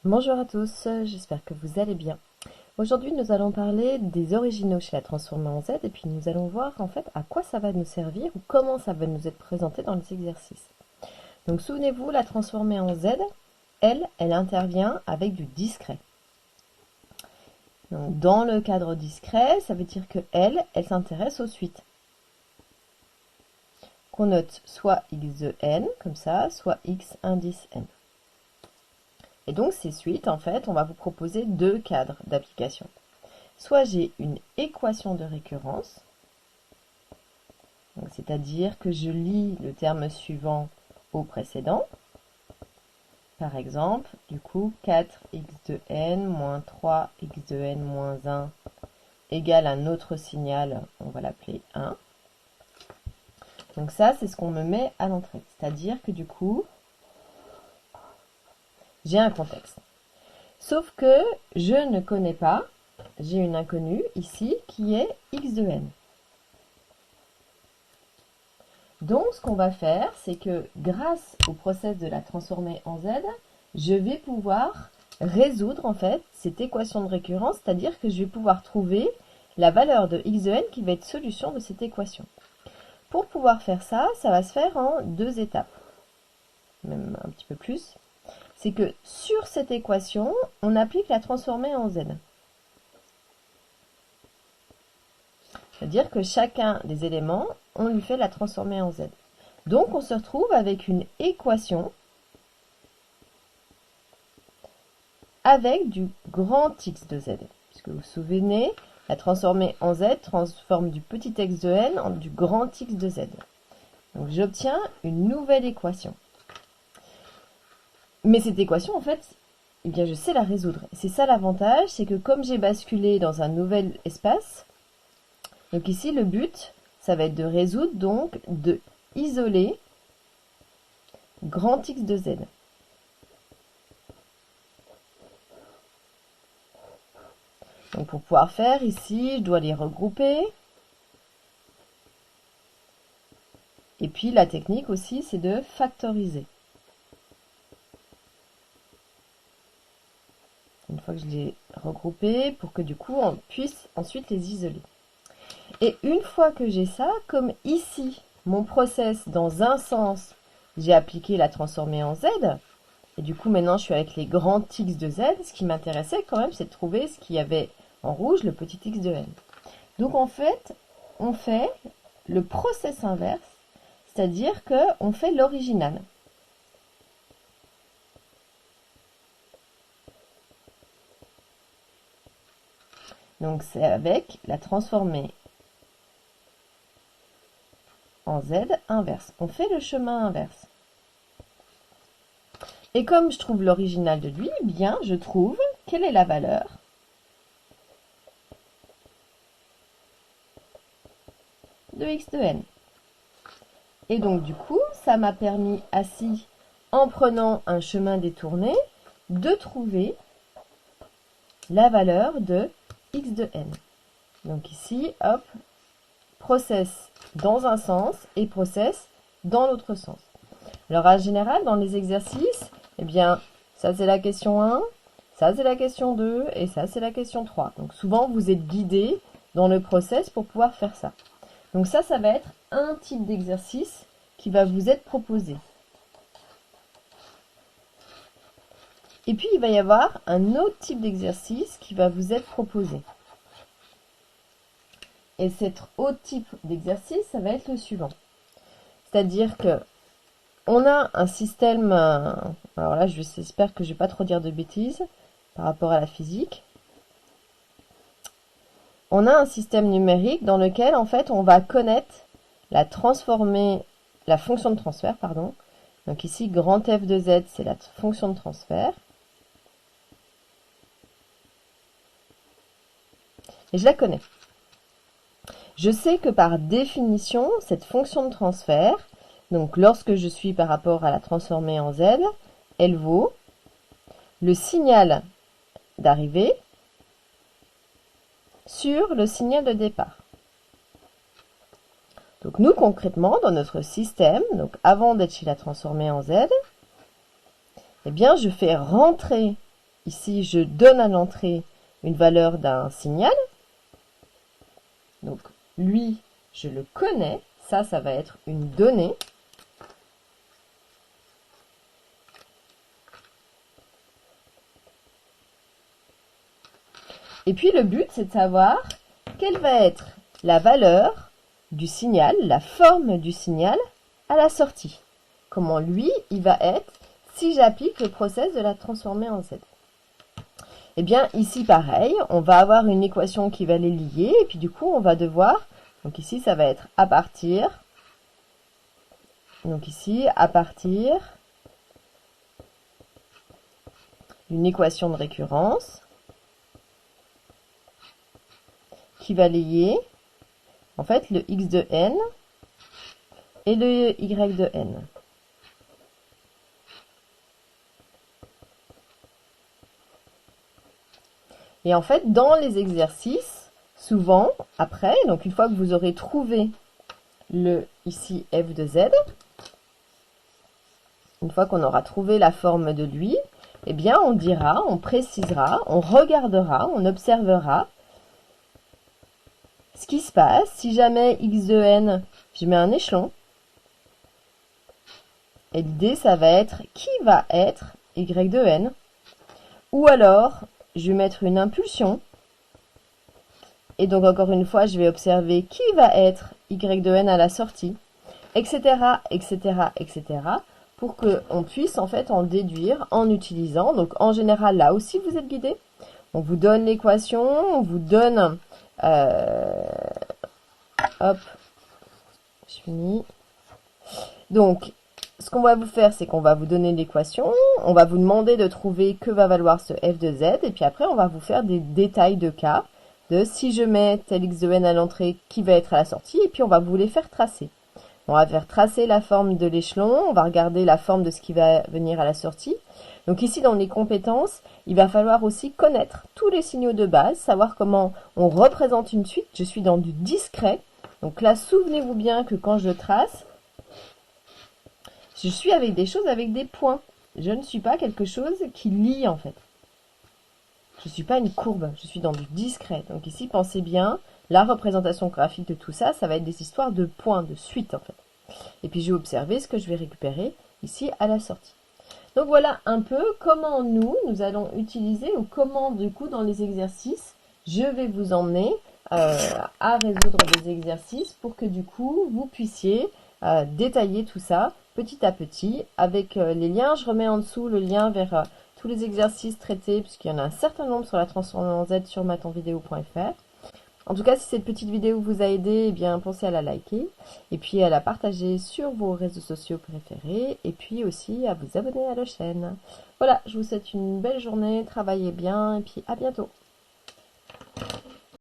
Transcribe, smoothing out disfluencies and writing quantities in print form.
Bonjour à tous, j'espère que vous allez bien. Aujourd'hui, nous allons parler des originaux chez la transformée en Z et puis nous allons voir en fait à quoi ça va nous servir ou comment ça va nous être présenté dans les exercices. Donc souvenez-vous, la transformée en Z, elle intervient avec du discret. Donc, dans le cadre discret, ça veut dire que elle s'intéresse aux suites. Qu'on note soit x de n, comme ça, soit x indice n. Et donc ces suites, en fait, on va vous proposer deux cadres d'application. Soit j'ai une équation de récurrence, c'est-à-dire que je lie le terme suivant au précédent. Par exemple, du coup, 4x de n moins 3x de n moins 1 égale un autre signal, on va l'appeler 1. Donc ça, c'est ce qu'on me met à l'entrée. C'est-à-dire que du coup, j'ai un contexte. Sauf que je ne connais pas, j'ai une inconnue ici qui est x de n. Donc ce qu'on va faire, c'est que grâce au process de la transformée en z, je vais pouvoir résoudre en fait cette équation de récurrence, c'est-à-dire que je vais pouvoir trouver la valeur de x de n qui va être solution de cette équation. Pour pouvoir faire ça, ça va se faire en deux étapes, même un petit peu plus. C'est que sur cette équation, on applique la transformée en z. C'est-à-dire que chacun des éléments, on lui fait la transformée en z. Donc on se retrouve avec une équation avec du grand X de z. Puisque vous vous souvenez, la transformée en z transforme du petit x de n en du grand X de z. Donc j'obtiens une nouvelle équation. Mais cette équation, en fait, eh bien, je sais la résoudre. C'est ça l'avantage, c'est que comme j'ai basculé dans un nouvel espace, donc ici le but, ça va être de résoudre, donc de isoler grand X de z. Donc pour pouvoir faire ici, je dois les regrouper. Et puis la technique aussi, c'est de factoriser. Une fois que je les ai regroupés, pour que du coup on puisse ensuite les isoler. Et une fois que j'ai ça, comme ici, mon process, dans un sens, j'ai appliqué la transformée en z, et du coup maintenant je suis avec les grands x de z, ce qui m'intéressait quand même, c'est de trouver ce qu'il y avait en rouge, le petit x de n. Donc en fait, on fait le process inverse, c'est-à-dire qu'on fait l'original. Donc c'est avec la transformée en z inverse. On fait le chemin inverse. Et comme je trouve l'original de lui, bien je trouve quelle est la valeur de x de n. Et donc du coup, ça m'a permis ainsi, en prenant un chemin détourné, de trouver la valeur de x de n. Donc ici, hop, process dans un sens et process dans l'autre sens. Alors en général, dans les exercices, eh bien, ça c'est la question 1, ça c'est la question 2 et ça c'est la question 3. Donc souvent, vous êtes guidé dans le process pour pouvoir faire ça. Donc ça va être un type d'exercice qui va vous être proposé. Et puis, il va y avoir un autre type d'exercice qui va vous être proposé. Et cet autre type d'exercice, ça va être le suivant. C'est-à-dire que on a un système, alors là, j'espère que je ne vais pas trop dire de bêtises par rapport à la physique. On a un système numérique dans lequel, en fait, on va connaître la fonction de transfert, pardon. Donc ici, grand F de Z, c'est la fonction de transfert. Et je la connais. Je sais que par définition, cette fonction de transfert, donc lorsque je suis par rapport à la transformée en Z, elle vaut le signal d'arrivée sur le signal de départ. Donc nous, concrètement, dans notre système, donc avant d'être chez la transformée en Z, eh bien, je fais rentrer ici, je donne à l'entrée une valeur d'un signal. Donc, lui, je le connais. Ça va être une donnée. Et puis, le but, c'est de savoir quelle va être la valeur du signal, la forme du signal à la sortie. Comment lui, il va être si j'applique le process de la transformer en Z. Eh bien, ici, pareil, on va avoir une équation qui va les lier, et puis du coup, on va devoir, donc ici, ça va être à partir, donc ici, à partir d'une équation de récurrence qui va lier, en fait, le x de n et le y de n. Et en fait, dans les exercices, souvent, après, donc une fois que vous aurez trouvé le ici f de z, une fois qu'on aura trouvé la forme de lui, eh bien on dira, on précisera, on regardera, on observera ce qui se passe si jamais x de n, je mets un échelon. Et l'idée, ça va être qui va être y de n. Ou alors, je vais mettre une impulsion. Et donc, encore une fois, je vais observer qui va être y de n à la sortie, etc., etc., etc., pour qu'on puisse en fait en déduire en utilisant. Donc, en général, là aussi, vous êtes guidé. On vous donne l'équation, on vous donne... hop, je finis. Donc, ce qu'on va vous faire, c'est qu'on va vous donner l'équation, on va vous demander de trouver que va valoir ce f de z, et puis après, on va vous faire des détails de cas, de si je mets tel x de n à l'entrée, qui va être à la sortie, et puis on va vous les faire tracer. On va faire tracer la forme de l'échelon, on va regarder la forme de ce qui va venir à la sortie. Donc ici, dans les compétences, il va falloir aussi connaître tous les signaux de base, savoir comment on représente une suite. Je suis dans du discret. Donc là, souvenez-vous bien que quand je trace, je suis avec des choses avec des points. Je ne suis pas quelque chose qui lie en fait. Je ne suis pas une courbe, je suis dans du discret. Donc ici, pensez bien, la représentation graphique de tout ça, ça va être des histoires de points, de suites en fait. Et puis je vais observer ce que je vais récupérer ici à la sortie. Donc voilà un peu comment nous allons utiliser, ou comment du coup dans les exercices, je vais vous emmener à résoudre des exercices pour que du coup vous puissiez détailler tout ça petit à petit avec les liens. Je remets en dessous le lien vers tous les exercices traités, puisqu'il y en a un certain nombre sur la transformation en Z sur mathsonvideo.fr. En tout cas, si cette petite vidéo vous a aidé, eh bien, pensez à la liker et puis à la partager sur vos réseaux sociaux préférés et puis aussi à vous abonner à la chaîne. Voilà, je vous souhaite une belle journée, travaillez bien et puis à bientôt.